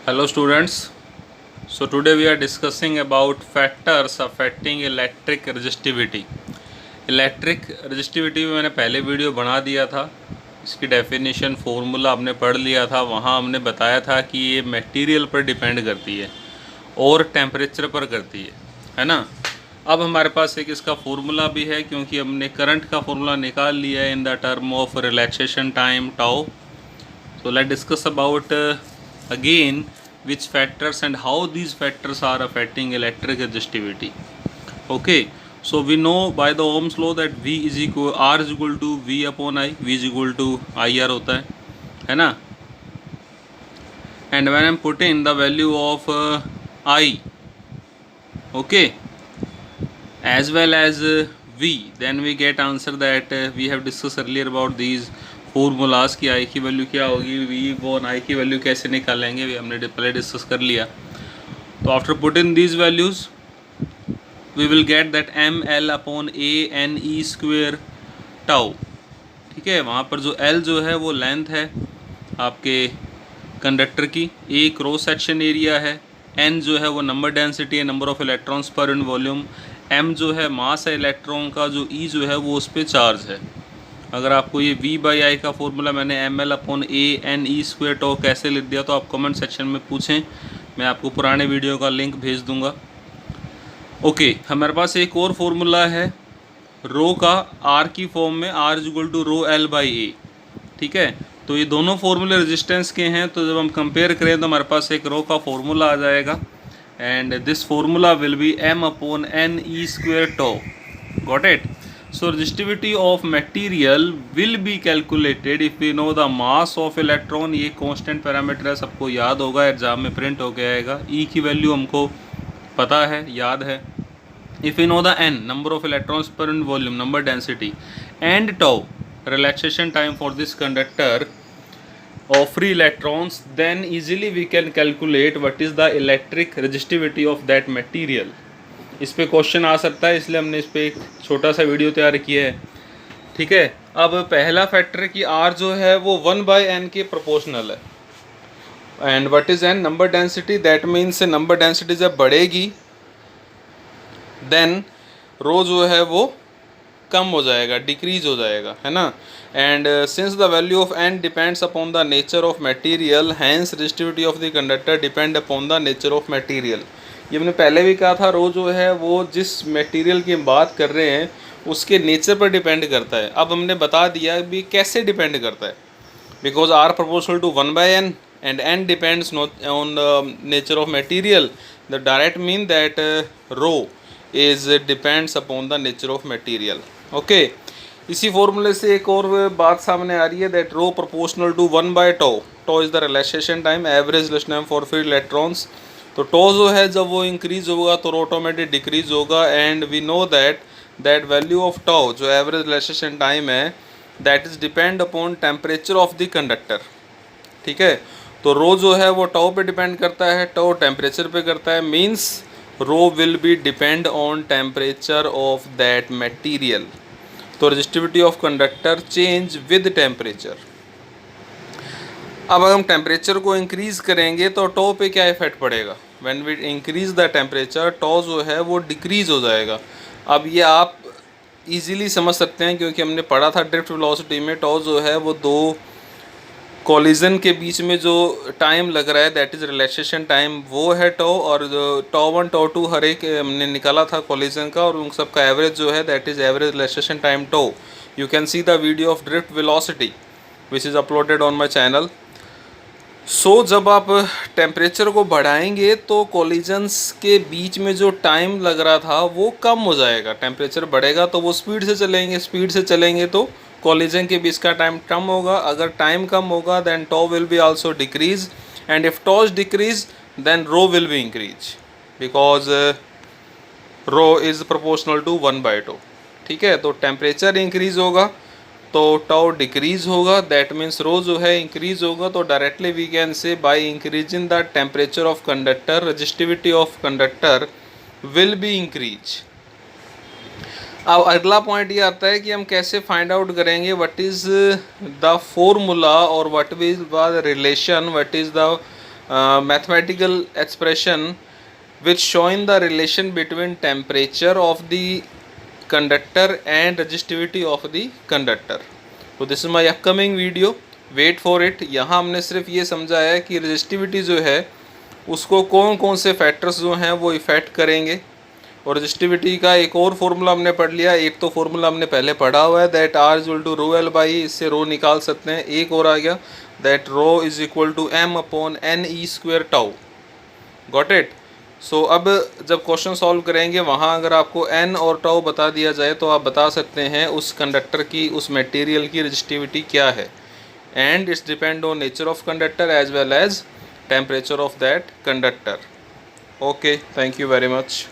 Hello students. So today we are discussing about factors affecting electric resistivity. Electric resistivity में मैंने पहले video बना दिया था, इसकी डेफिनेशन फार्मूला आपने पढ़ लिया था। वहाँ हमने बताया था कि ये मटेरियल पर डिपेंड करती है और टेम्परेचर पर करती है ना। अब हमारे पास एक इसका फार्मूला भी है, क्योंकि हमने करंट का फार्मूला निकाल लिया है in the term of relaxation time tau. So let's discuss about again which factors and how these factors are affecting electric resistivity. Okay, so we know by the Ohm's law that V is equal R is equal to V upon I. V is equal to IR होता है ना। And when I'm putting the value of I, okay, as well as V, then we get answer that we have discussed earlier about these formulas की आई की value क्या होगी, we one आई की value कैसे निकालेंगे, भी हमने पहले डिस्कस कर लिया। तो after put in these values we will get that M L upon A N E square tau. ठीक है, वहाँ पर जो एल जो है वो लेंथ है आपके कंडक्टर की, ए क्रॉस सेक्शन एरिया है, एन जो है वो नंबर डेंसिटी है, number of electrons per unit volume, M जो है मास है इलेक्ट्रॉन का, जो ई जो है वो उस पर चार्ज है। अगर आपको ये V बाई आई का फॉर्मूला मैंने M L upon A N E square tau कैसे लिख दिया, तो आप कमेंट सेक्शन में पूछें, मैं आपको पुराने वीडियो का लिंक भेज दूंगा। ओके, हमारे पास एक और फॉर्मूला है रो का, R की फॉर्म में, R is equal to rho L by A. ठीक है, तो ये दोनों फॉर्मूले रेजिस्टेंस के हैं, तो जब हम कंपेयर करें तो हमारे पास एक रो का फॉर्मूला आ जाएगा, and this formula will be M upon N E square tau. Got it? So resistivity of material will be calculated if we know the mass of electron। ये constant parameter है, सबको याद होगा, एग्जाम में print होके आएगा। E की value हमको पता है, याद है। If we know the n, number of electrons per unit volume, number density, and tau, relaxation time for this conductor of free electrons, then easily we can calculate what is the electric resistivity of that material। इस पे question आ सकता है, इसलिए हमने इस पे एक छोटा सा वीडियो तैयार किया है। ठीक है, अब पहला फैक्टर कि R जो है वो 1/n के प्रोपोर्शनल है। And what is n? Number density. That means number density जब बढ़ेगी देन रो जो है वो कम हो जाएगा, डिक्रीज हो जाएगा, है ना। And since the value of n depends upon the nature of material, hence resistivity of the conductor depend upon the nature of material. ये हमने पहले भी कहा था, रो जो है वो जिस मटेरियल की हम बात कर रहे हैं उसके नेचर पर डिपेंड करता है। अब हमने बता दिया भी कैसे डिपेंड करता है, because R proportional to 1/n and n depends not on the nature of material, the direct mean that rho is depends upon the nature of material. Okay, इसी फॉर्मूले से एक और बात सामने आ रही है, that rho proportional to 1/tau। tau is the relaxation time, average relation time for free electrons. तो टो जो है जब वो इंक्रीज होगा तो ऑटोमेटिक डिक्रीज होगा, and we know that value of tau जो एवरेज रिलैक्सेशन टाइम है that is depend upon temperature of the conductor. ठीक है, तो रो जो है वो टो पे डिपेंड करता है, टो टेम्परेचर पे करता है, means rho will be depend on temperature of that material. तो resistivity of conductor change with temperature. अब अगर हम टेम्परेचर को इंक्रीज़ करेंगे तो टो पे क्या इफेक्ट पड़ेगा? When we increase the temperature tau जो है वो डिक्रीज़ हो जाएगा। अब ये आप इजीली समझ सकते हैं, क्योंकि हमने पढ़ा था ड्रिफ्ट वेलोसिटी में, टो जो है वो दो कोलिजन के बीच में जो टाइम लग रहा है दैट इज़ रिलैक्सेशन टाइम, वो है टो। और जो टो 1 टो 2 हर एक हमने निकाला था कोलिजन का, और उन सब का एवरेज जो है that is average relaxation time tau. You can see the video of drift velocity which is uploaded on my channel. So जब आप टेम्परेचर को बढ़ाएंगे तो कोलिजन्स के बीच में जो टाइम लग रहा था वो कम हो जाएगा। टेम्परेचर बढ़ेगा तो वो स्पीड से चलेंगे तो कोलिजन के बीच का टाइम कम होगा। अगर टाइम कम होगा then tau will be also decrease, and if tau is decrease then rho will be increase, because rho is proportional to 1/2। ठीक है, तो टेम्परेचर इंक्रीज होगा तो टो डिक्रीज होगा, दैट मीन्स रो जो है इंक्रीज होगा। तो directly we can say by increasing the temperature of conductor resistivity of conductor will be increase. अब अगला पॉइंट ये आता है कि हम कैसे फाइंड आउट करेंगे व्हाट इज़ द फॉर्मूला और what is the relation, what is the mathematical expression which showing the relation between temperature of the conductor and resistivity of the conductor. So this is my upcoming video, wait for it. यहाँ हमने सिर्फ ये समझा है कि resistivity जो है उसको कौन कौन से फैक्टर्स जो हैं वो इफ़ेक्ट करेंगे, और रजिस्टिविटी का एक और फार्मूला हमने पढ़ लिया। एक तो फार्मूला हमने पहले पढ़ा हुआ है that R equal to rho L by, इससे रो निकाल सकते हैं। एक और आ गया that rho is equal to m upon N E square tau. Got it. So अब जब क्वेश्चन सॉल्व करेंगे वहाँ अगर आपको n और टाउ बता दिया जाए तो आप बता सकते हैं उस कंडक्टर की, उस मटेरियल की रजिस्टिविटी क्या है, and it's depend on nature of conductor as well as temperature of that conductor. Okay, thank you very much.